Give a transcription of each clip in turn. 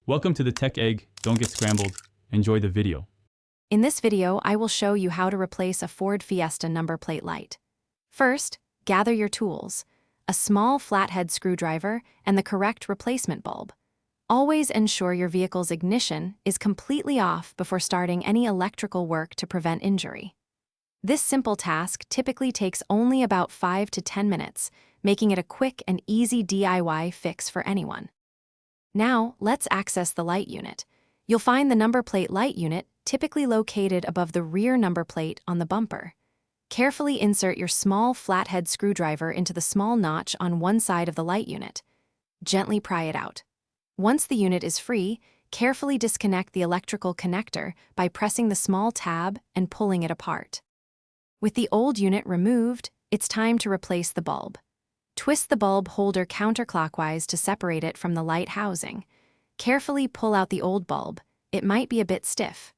Welcome to the Tech Egg. Don't get scrambled. Enjoy the video. In this video, I will show you how to replace a Ford Fiesta number plate light. First, gather your tools, a small flathead screwdriver, and the correct replacement bulb. Always ensure your vehicle's ignition is completely off before starting any electrical work to prevent injury. This simple task typically takes only about 5 to 10 minutes, making it a quick and easy DIY fix for anyone. Now, let's access the light unit. You'll find the number plate light unit typically located above the rear number plate on the bumper. Carefully insert your small flathead screwdriver into the small notch on one side of the light unit. Gently pry it out. Once the unit is free, carefully disconnect the electrical connector by pressing the small tab and pulling it apart. With the old unit removed, it's time to replace the bulb. Twist the bulb holder counterclockwise to separate it from the light housing. Carefully pull out the old bulb. It might be a bit stiff.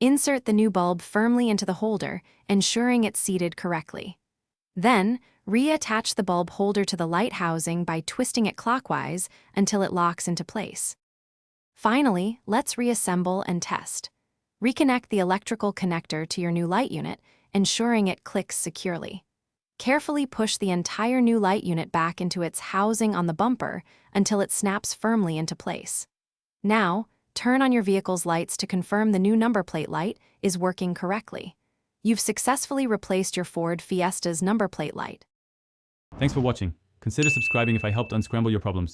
Insert the new bulb firmly into the holder, ensuring it's seated correctly. Then, reattach the bulb holder to the light housing by twisting it clockwise until it locks into place. Finally, let's reassemble and test. Reconnect the electrical connector to your new light unit, ensuring it clicks securely. Carefully push the entire new light unit back into its housing on the bumper until it snaps firmly into place. Now, turn on your vehicle's lights to confirm the new number plate light is working correctly. You've successfully replaced your Ford Fiesta's number plate light. Thanks for watching. Consider subscribing if I helped unscramble your problems.